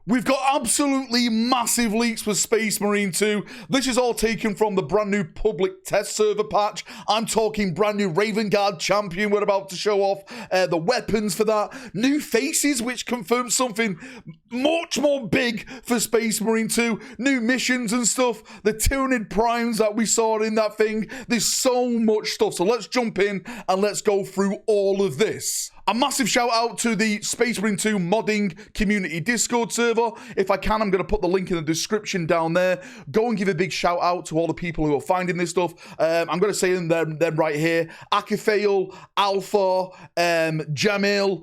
We've got absolutely massive leaks for Space Marine 2. This is all taken from the brand new public test server patch. I'm talking brand new Raven Guard champion. We're about to show off the weapons for that. New faces, which confirms something much more big for Space Marine 2. New missions and stuff. The Tyranid Primes that we saw in that thing. There's so much stuff. So let's jump in and let's go through all of this. A massive shout out to the Space Marine 2 modding community Discord server. If I can, I'm going to put the link in the description down there. Go and give a big shout out to all the people who are finding this stuff. I'm going to say them right here. Akrythael, Alpha, Jamil,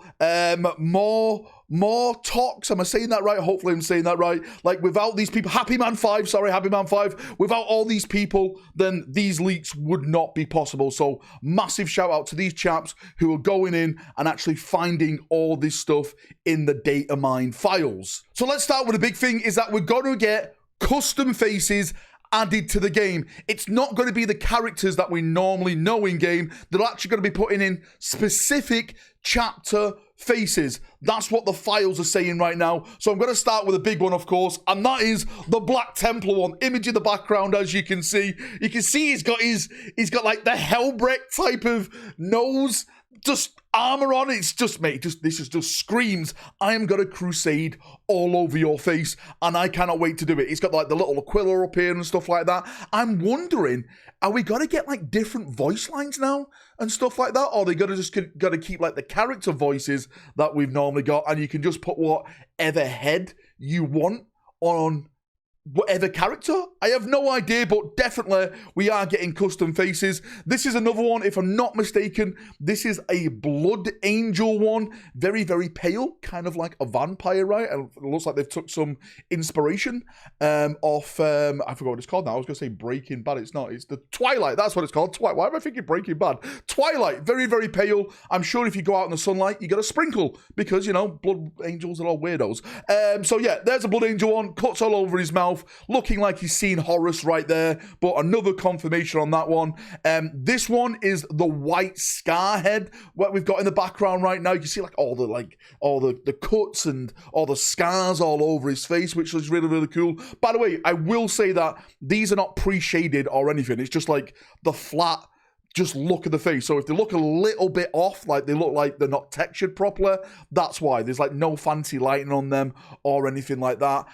Mortox, am I saying that right? Hopefully I'm saying that right. Like, without these people, Happy Man 5, without all these people, then these leaks would not be possible. So massive shout out to these chaps who are going in and actually finding all this stuff in the data mine files. So let's start with the big thing, is that we're going to get custom faces added to the game. It's not going to be the characters that we normally know in game. They're actually going to be putting in specific chapter faces. That's what the files are saying right now. So I'm going to start with a big one, of course, and that is the Black Templar one. Image in the background, as you can see. You can see he's got like the Hellbreak type of nose, just armor on. It's just, mate, this is just screams, I am gonna crusade all over your face, and I cannot wait to do it. It's got like the little Aquila up here and stuff like that. I'm wondering, are we gonna get like different voice lines now and stuff like that, or are they gonna keep like the character voices that we've normally got, and you can just put whatever head you want on whatever character? I have no idea, but definitely we are getting custom faces. This is another one, if I'm not mistaken. This is a Blood Angel one. Very, very pale, kind of like a vampire, right? And it looks like they've took some inspiration off, I forgot what it's called now. I was going to say Breaking Bad. It's not. It's the Twilight. That's what it's called. Why am I thinking Breaking Bad? Twilight. Very, very pale. I'm sure if you go out in the sunlight, you got a sprinkle because, you know, Blood Angels are all weirdos. So yeah, there's a Blood Angel one. Cuts all over his mouth, looking like he's seen Horus right there, but another confirmation on that one. This one is the white scar head, what we've got in the background right now. You can see like all the cuts and all the scars all over his face, which is really, really cool. By the way, I will say that these are not pre-shaded or anything. It's just like the flat just look at the face. So if they look a little bit off, like they look like they're not textured properly, that's why. There's like no fancy lighting on them or anything like that.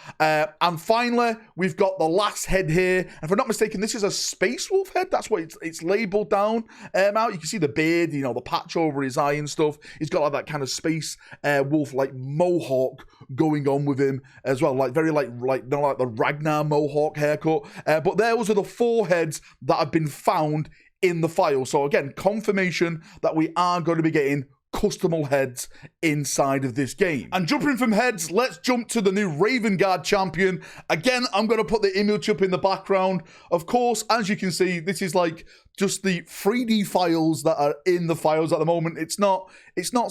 And finally, we've got the last head here. And if I'm not mistaken, this is a Space Wolf head. That's what it's labeled down out. You can see the beard, you know, the patch over his eye and stuff. He's got like that kind of Space Wolf like mohawk going on with him as well. Like very like the Ragnar mohawk haircut. But those are the 4 heads that have been found in the file. So again, confirmation that we are going to be getting customable heads inside of this game. And jumping from heads, let's jump to the new Raven Guard champion. Again, I'm going to put the image up in the background. Of course, as you can see, this is like just the 3D files that are in the files at the moment. It's not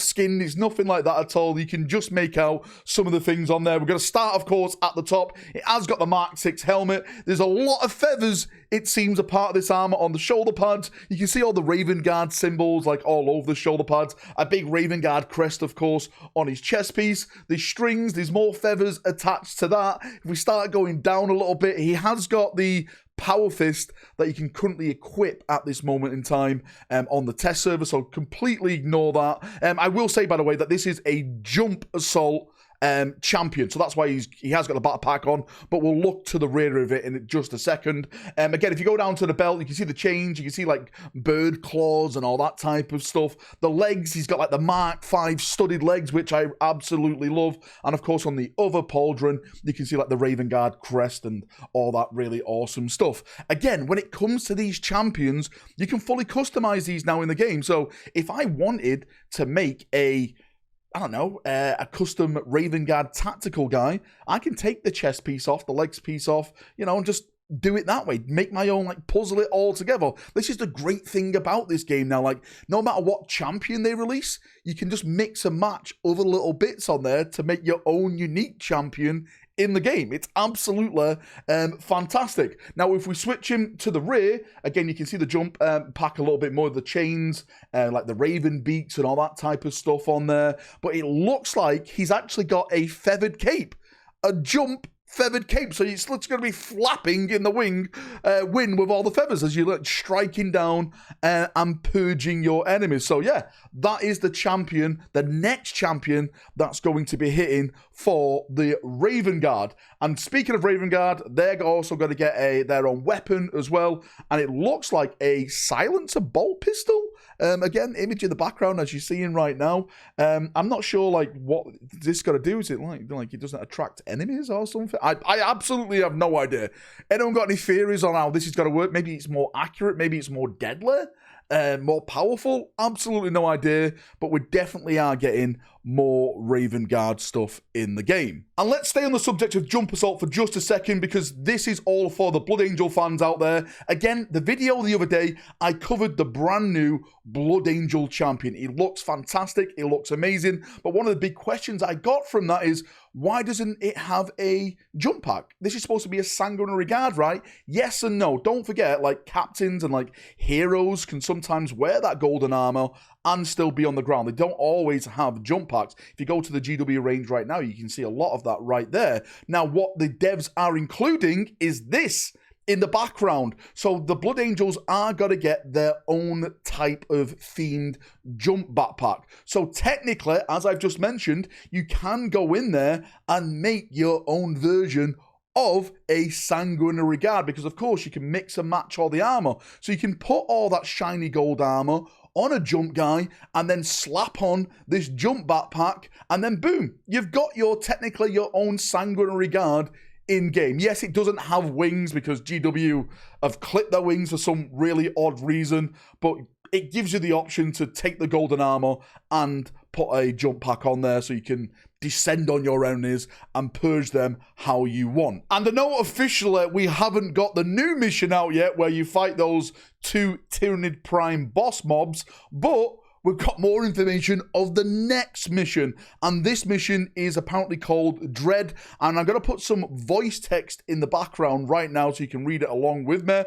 skinned, it's nothing like that at all. You can just make out some of the things on there. We're going to start, of course, at the top. It has got the Mark 6 helmet. There's a lot of feathers, it seems, a part of this armor on the shoulder pads. You can see all the Raven Guard symbols like all over the shoulder pads. A big Raven Guard crest, of course, on his chest piece. There's strings, there's more feathers attached to that. If we start going down a little bit, he has got the Power Fist that you can currently equip at this moment in time on the test server, so completely ignore that. I will say, by the way, that this is a jump assault champion, so that's why he has got the battle pack on, but we'll look to the rear of it in just a second. Again, if you go down to the belt, you can see the chains, you can see like bird claws and all that type of stuff. The legs, he's got like the Mark 5 studded legs, which I absolutely love. And of course, on the other pauldron, you can see like the Raven Guard crest and all that really awesome stuff. Again, when it comes to these champions, you can fully customize these now in the game. So if I wanted to make a custom Raven Guard tactical guy, I can take the chest piece off, the legs piece off, you know, and just do it that way. Make my own, like, puzzle it all together. This is the great thing about this game now. Like, no matter what champion they release, you can just mix and match other little bits on there to make your own unique champion in the game. It's absolutely fantastic. Now, if we switch him to the rear, again, you can see the jump pack a little bit more of the chains, like the raven beaks and all that type of stuff on there. But it looks like he's actually got a feathered cape. a jump feathered cape, so it's going to be flapping in the wind with all the feathers as you're striking down and purging your enemies. So yeah, that is the champion, the next champion that's going to be hitting for the Raven Guard. And speaking of Raven Guard, they're also going to get their own weapon as well, and it looks like a silencer bolt pistol. Again, image in the background as you're seeing right now. I'm not sure what this got to do. Is it like it doesn't attract enemies or something? I absolutely have no idea. Anyone got any theories on how this is going to work? Maybe it's more accurate. Maybe it's more deadly, more powerful. Absolutely no idea. But we definitely are getting more Raven Guard stuff in the game. And let's stay on the subject of Jump Assault for just a second, because this is all for the Blood Angel fans out there. Again, the video the other day, I covered the brand new Blood Angel champion. He looks fantastic. He looks amazing. But one of the big questions I got from that is, why doesn't it have a jump pack? This is supposed to be a sanguinary guard, right? Yes and no. Don't forget, captains and heroes can sometimes wear that golden armor and still be on the ground. They don't always have jump packs. If you go to the GW range right now, you can see a lot of that right there. Now, what the devs are including is this in the background. So the Blood Angels are going to get their own type of themed jump backpack. So technically, as I've just mentioned, you can go in there and make your own version of a sanguinary guard, because of course you can mix and match all the armor. So you can put all that shiny gold armor on a jump guy and then slap on this jump backpack, and then boom, you've got technically your own sanguinary guard in game. Yes, it doesn't have wings because GW have clipped their wings for some really odd reason, but it gives you the option to take the golden armor and put a jump pack on there so you can descend on your enemies and purge them how you want. And I know officially we haven't got the new mission out yet where you fight those 2 Tyranid Prime boss mobs, but we've got more information of the next mission, and this mission is apparently called Dread, and I'm going to put some voice text in the background right now so you can read it along with me.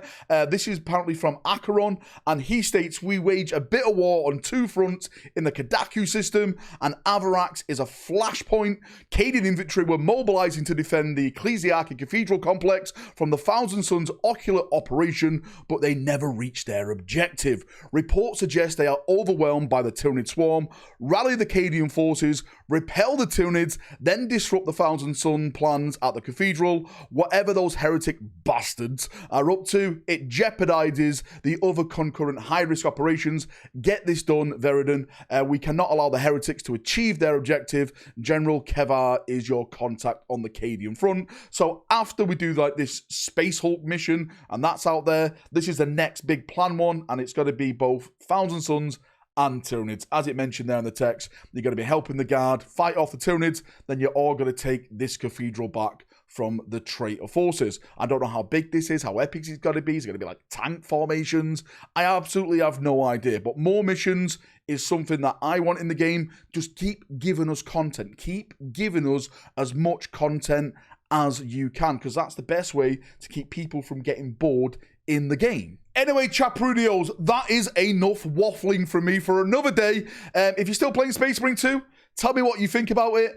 This is apparently from Acheron, and he states, "We wage a bitter war on 2 fronts in the Kadaku system, and Valrak is a flashpoint. Cadian infantry were mobilizing to defend the Ecclesiarchic Cathedral complex from the Thousand Sons ocular operation, but they never reached their objective. Reports suggest they are overwhelmed by the Tyranid swarm. Rally the Cadian forces, repel the Tyranids, then disrupt the Thousand Sun plans at the cathedral. Whatever those heretic bastards are up to, it jeopardizes the other concurrent high-risk operations. Get this done, Veridon. We cannot allow the heretics to achieve their objective. General Kevar is your contact on the Cadian front." So after we do this Space Hulk mission, and that's out there, this is the next big plan one, and it's going to be both Thousand Suns and Tyranids. As it mentioned there in the text, you're going to be helping the guard fight off the Tyranids, then you're all going to take this cathedral back from the traitor forces. I don't know how big this is, how epic it's going to be. Is it going to be tank formations? I absolutely have no idea, but more missions is something that I want in the game. Just keep giving us content. Keep giving us as much content as you can, because that's the best way to keep people from getting bored in the game. Anyway, Chaprunios, that is enough waffling from me for another day. If you're still playing Space Marine 2, tell me what you think about it.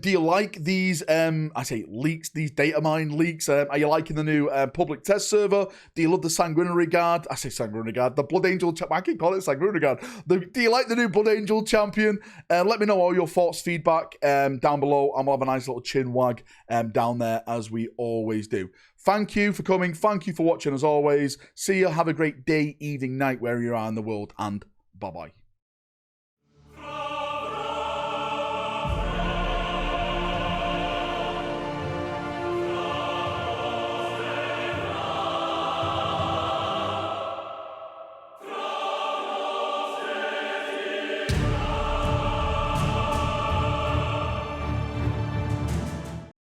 Do you like these, I say leaks, these data mine leaks? Are you liking the new public test server? Do you love the Sanguinary Guard? I say Sanguinary Guard, the Blood Angel, I can call it Sanguinary Guard. Do you like the new Blood Angel champion? Let me know all your thoughts, feedback down below, and we'll have a nice little chin wag down there as we always do. Thank you for coming. Thank you for watching as always. See you. Have a great day, evening, night, wherever you are in the world, and bye-bye.